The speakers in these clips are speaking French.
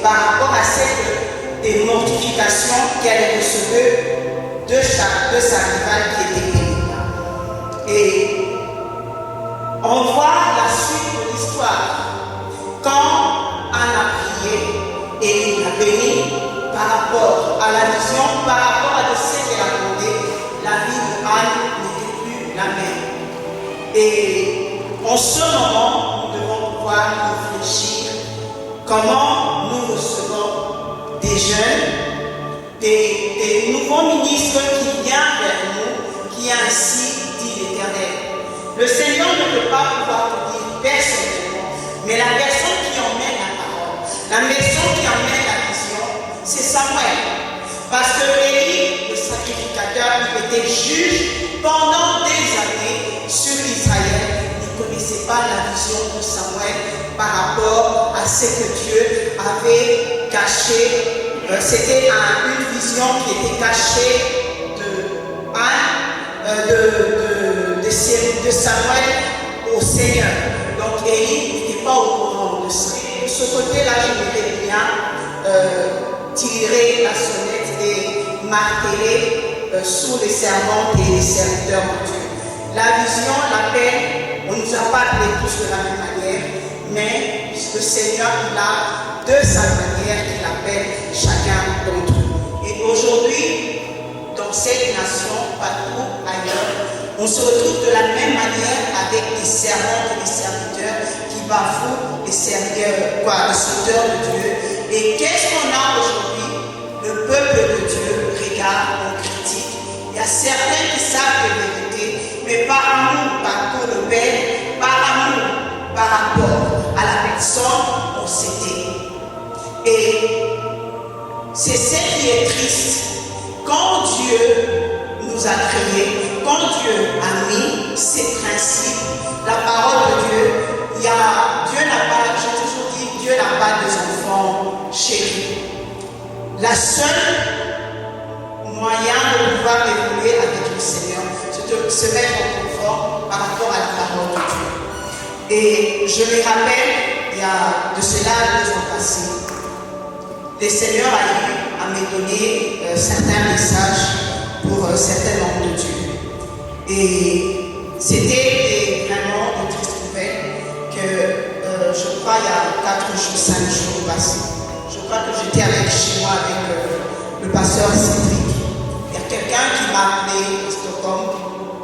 par rapport à des mortifications qu'elle recevait de sa rivale qui était Pénélope. Et on voit la suite de l'histoire. Quand Anne a prié et il a béni par rapport à la vision, par rapport à ce qu'elle a demandé, la vie d'Anne n'était plus la même. Et en ce moment, nous devons pouvoir réfléchir comment nous recevons des jeunes, des nouveaux ministres qui viennent vers nous, qui ainsi dit l'Éternel. Le Seigneur ne peut pas pouvoir te dire personnellement, mais la personne qui emmène la parole, la personne qui emmène la vision, c'est Samuel. Parce que Élie, le sacrificateur, il était juge pendant des années sur Israël. Il ne connaissait pas la vision de Samuel par rapport à ce que Dieu avait caché. C'était une vision qui était cachée de Samuel au Seigneur. Donc Élie n'était pas au courant de ça. De ce côté-là, je voudrais bien tirer la sonnette et marteler sous les servantes et les serviteurs de Dieu. La vision, l'appel, on ne nous a pas appelés tous de la même manière, mais le Seigneur, il a de sa manière qu'il appelle chacun d'entre nous. Et aujourd'hui, dans cette nation, partout ailleurs, on se retrouve de la même manière avec des servantes et des serviteurs qui bafouent les serviteurs, les serviteurs de Dieu. Et qu'est-ce qu'on a aujourd'hui? Le peuple de Dieu regarde, on critique. Il y a certains qui savent la vérité, mais par amour, par tout le bel, par amour, par rapport à la personne, on s'était. Et c'est ce qui est triste. Quand Dieu nous a créés, quand Dieu a mis ses principes, la parole de Dieu, Dieu n'a pas, j'ai toujours dit, Dieu n'a pas des enfants chéris. La seule moyen de pouvoir évoluer avec le Seigneur, c'est de se mettre en confort par rapport à la parole de Dieu. Et je me rappelle, il y a de cela 2 ans passés, le Seigneur a eu à me donner certains messages pour certains membres de Dieu. Et c'était vraiment une triste nouvelle que je crois il y a 4 jours, 5 jours passés. Je crois que j'étais chez moi avec le pasteur Cédric. Il y a quelqu'un qui m'a appelé à Stockholm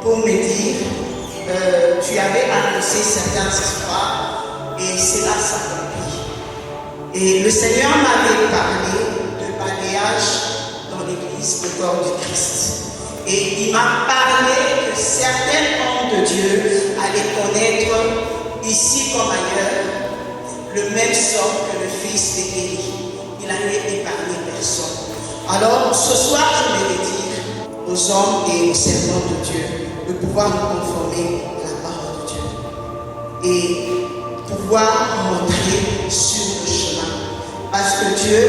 pour me dire tu avais annoncé certaines histoires et cela s'accomplit. Et le Seigneur m'avait parlé de balayage dans l'église, le corps du Christ. Et il m'a parlé que certains hommes de Dieu allaient connaître, ici comme ailleurs, le même sort que le fils d'Élie. Il n'allait épargner personne. Alors, ce soir, je vais dire aux hommes et aux servants de Dieu de pouvoir nous conformer à la parole de Dieu et pouvoir montrer sur le chemin. Parce que Dieu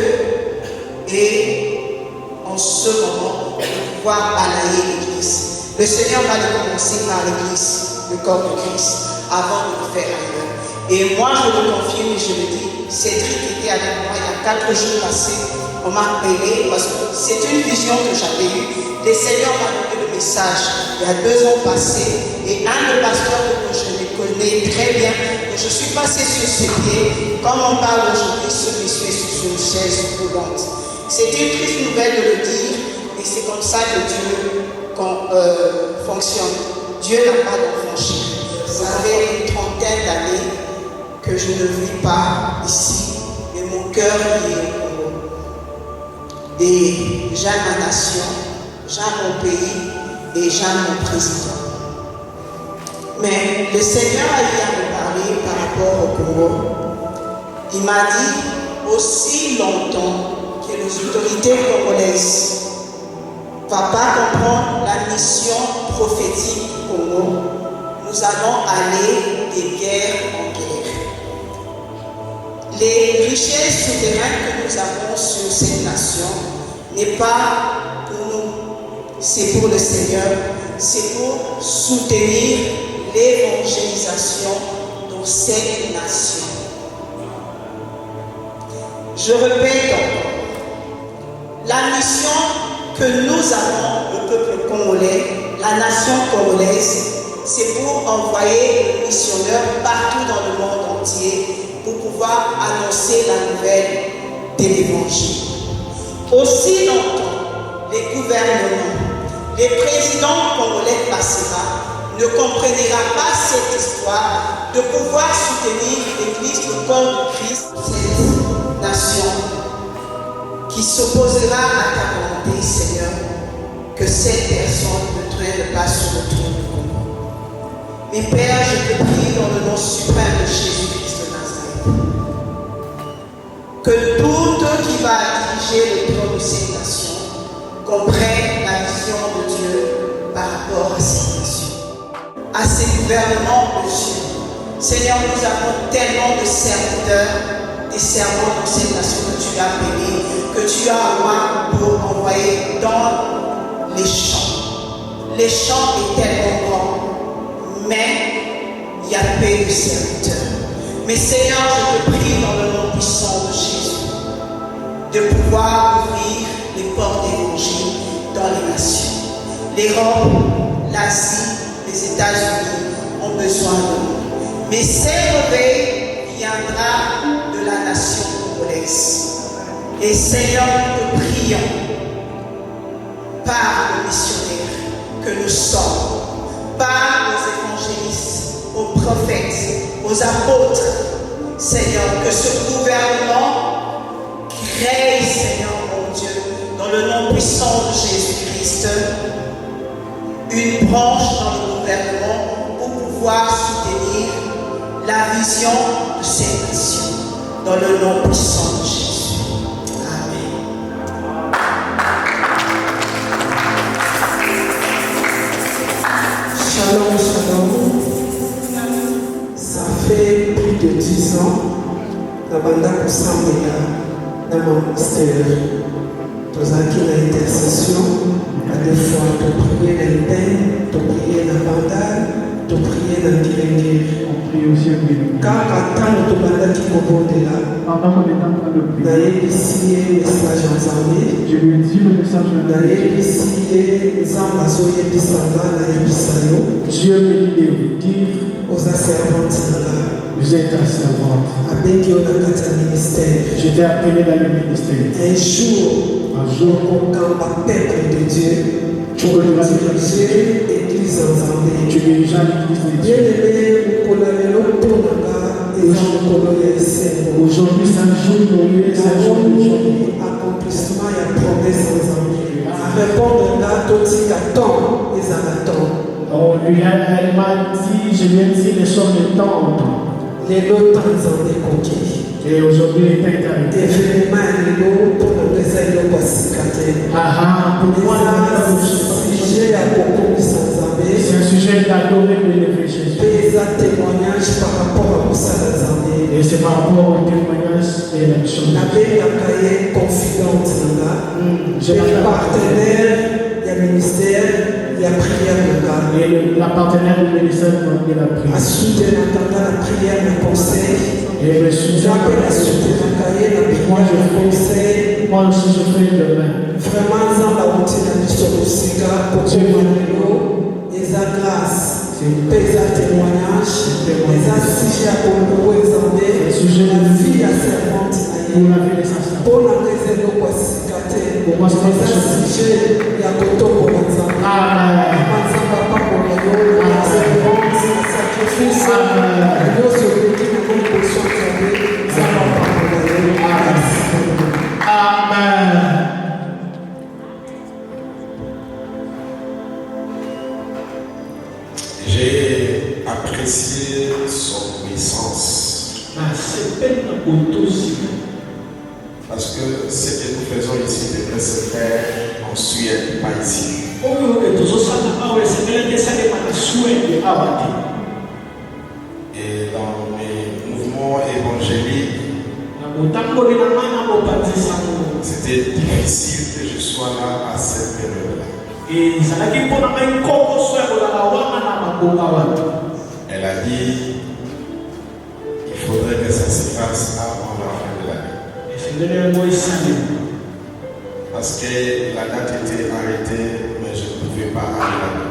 est en ce moment de pouvoir balayer l'Église. Le Seigneur va commencer par l'Église, le corps de Christ, avant de le faire ailleurs. Et moi, je le confirme et je le dis, Cédric était avec moi il y a 4 jours passés. On m'a appelé parce que c'est une vision que j'avais eue. Le Seigneur m'a donné le message il y a 2 ans passés. Et un des pasteurs que je les connais très bien, que je suis passé sur ses pieds. Comme on parle aujourd'hui, ce monsieur est sur une chaise roulante. C'est une triste nouvelle de le dire, mais c'est comme ça que Dieu fonctionne. Dieu n'a pas d'enfant chéri. Ça fait une 30aine d'années que je ne vis pas ici, mais mon cœur est au Congo. Et j'aime ma nation, j'aime mon pays et j'aime mon président. Mais le Seigneur a eu à me parler par rapport au Congo. Il m'a dit aussi longtemps que les autorités congolaises ne vont pas comprendre la mission prophétique du Congo. Nous allons aller de guerre en guerre. Les richesses souterraines que nous avons sur cette nation n'est pas pour nous, c'est pour le Seigneur, c'est pour soutenir l'évangélisation dans cette nation. Je répète encore, la mission que nous avons, le peuple congolais, la nation congolaise, c'est pour envoyer les missionnaires partout dans le monde entier pour pouvoir annoncer la nouvelle de l'évangile. Aussi longtemps, les gouvernements, les présidents congolais passera ne comprendra pas cette histoire de pouvoir soutenir l'Église, le corps du Christ, cette nation qui s'opposera à ta volonté, Seigneur, que cette personne ne traîne pas sur le trône du Congo. Mais Père, je te prie dans le nom suprême de Jésus-Christ de Nazareth, que tout qui va diriger le trône de cette nation comprenne la vision de Dieu par rapport à cette nation, à ces gouvernements de Dieu. Seigneur, nous avons tellement de serviteurs, des servants de cette nation que tu as béni, que tu as envoyé pour envoyer dans les champs. Les champs est tellement grand, mais il y a peu de serviteurs. Mais Seigneur, je te prie dans le nom puissant de Jésus, de pouvoir ouvrir les portes d'évangile dans les nations. L'Europe, l'Asie, les États-Unis ont besoin de nous. Mais ce réveil viendra de la nation congolaise. Et Seigneur, nous te prions par le missionnaire que nous sommes, par les évangélistes, aux prophètes, aux apôtres, Seigneur, que ce gouvernement crée, Seigneur mon Dieu, dans le nom puissant de Jésus-Christ, une branche dans le gouvernement pour pouvoir soutenir la vision de cette nation, dans le nom puissant de Jésus. Amen. Shalom, shalom. Ça fait plus de 10 ans que nous sommes dans mon ministère. Nous avons une intercession, à des fois de prier dans le pain, de prier dans la bandale, de prier dans le kilengue. On prie aussi à Dieu. Car quand nous demandons qui nous de là, Pendant qu'on est en train de nous prier, avons ici un message en zanné. je lui dis le message Nous de avons Dieu. ici un ambassade de Bissanga, Dieu me dit de vous dire, aux servantes là. vous êtes ta servante. Avec eux dans le ministère. J'étais appelé dans le ministère. Un jour, Un jour, quand le peuple de Dieu, tu veux diriger l'église en Zambie. tu dirigeas l'église de Bien Dieu. aimé, pour la mélodie, pour la gare, et dans le colonel Seigneur. Aujourd'hui, c'est un jour glorieux, c'est un jour de joie. Accomplissement et promesse en Zambie. Répondre là, tout ce qu'attend, ils attendent. Elle m'a dit, je lui ai dit les choses de temps en temps. Les lots temps Zambie conquis. Et aujourd'hui, les temps est arrêté. Événement, les lots, pour le plaisir, pour cicater. Pour moi, Sujet à beaucoup de Zambie. c'est un sujet d'adorer et d'élever Jésus. Des témoignages par rapport à Moussa Zambie. Et c'est par rapport au témoignage et la mission. La paix a créé confidente là. J'ai un partenaire, il y a ministère, il y a prière là. Et la partenaire du ministère de la prière. À soutenir en attendant la prière, le conseil. Et le sujet, J'appelle à soutenir la prière, le conseil. moi aussi je fais demain. Vraiment, dans la routine de l'histoire pour que l'eau, les grâce, les témoignages, les sujets à Congo, les sujets de vie à servante. Pour la vie des saints. Pour la raison de quoi cicater, pour moi c'est pas les sujets, il y a Koto pour Manzamba. Amen. Manzamba pas pour le lot, la servante, le sacrifice, le lot sur le qui nous donne pour chanter, ça va pas pour le lot. Amen. J'ai apprécié son puissance. Parce que ce que nous faisons ici devrait se faire en Suède, pas ici. Et dans mes mouvements évangéliques, c'était difficile que je sois là à cette période-là. Elle a dit il faudrait que ça se fasse avant la fin de l'année. Parce que la date était arrêtée, mais je ne pouvais pas aller là-bas.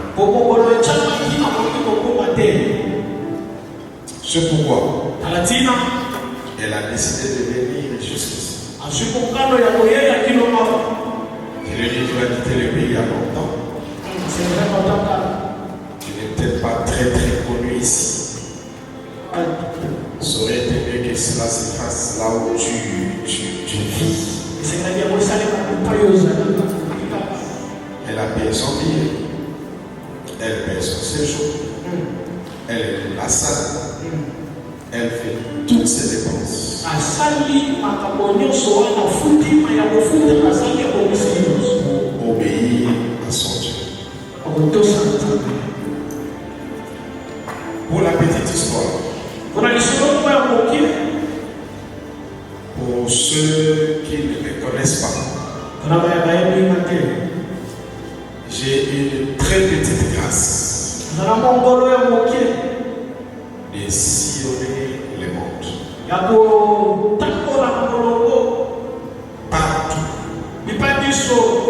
C'est pourquoi elle a décidé de venir jusqu'ici. Je lui ai dit, tu vas quitter le pays il y a longtemps. Tu n'es peut-être pas très connu ici. Ça aurait été mieux que cela se fasse là où tu vis. Elle a payé son billet. Elle paye son séjour. Elle est la salle. Elle fait toutes ses dépenses. Pour obéir à son Dieu. Pour la petite histoire, pour ceux qui ne me connaissent pas, j'ai une très petite grâce de sillonner le monde. Partout.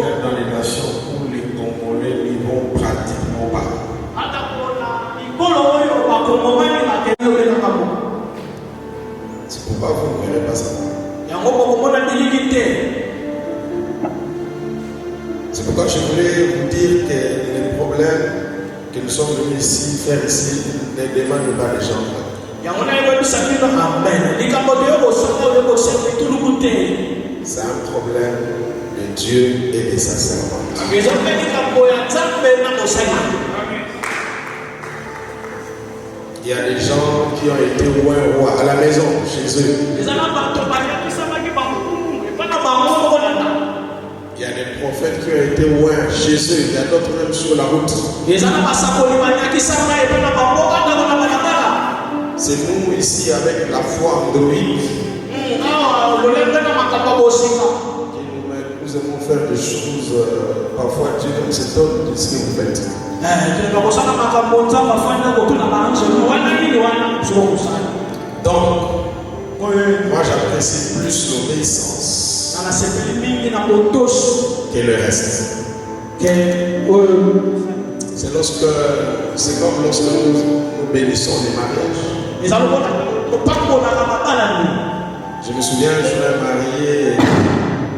Même dans les nations où les Congolais n'y vont pratiquement pas. C'est pourquoi vous ne verrez pas ça. C'est pourquoi je voulais vous dire que les problèmes que nous sommes venus ici faire ici ne demandent pas les gens. C'est un problème de Dieu et de sa servante. Il y a des gens qui ont été rois à la maison, chez eux. Il y a des prophètes qui ont été rois chez eux. Il y a d'autres même sur la route. C'est nous ici avec la foi androïde. Nous aimons faire des choses. Parfois Dieu nous étonne de ce que vous faites. Donc, moi j'apprécie plus l'obéissance que le reste. C'est comme lorsque nous bénissons les mariages. Je me souviens, je suis marié.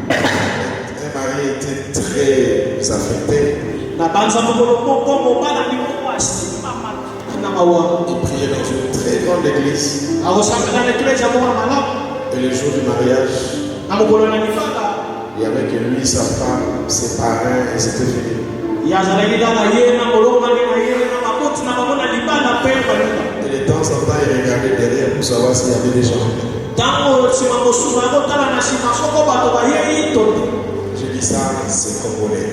Un marié était très affecté. Il priait dans une très grande église. Et le jour du mariage, il y avait que lui, sa femme, ses parents, et c'était fini. Et de temps en temps, il regardait derrière pour savoir s'il y avait des gens. Je dis ça, c'est congolais.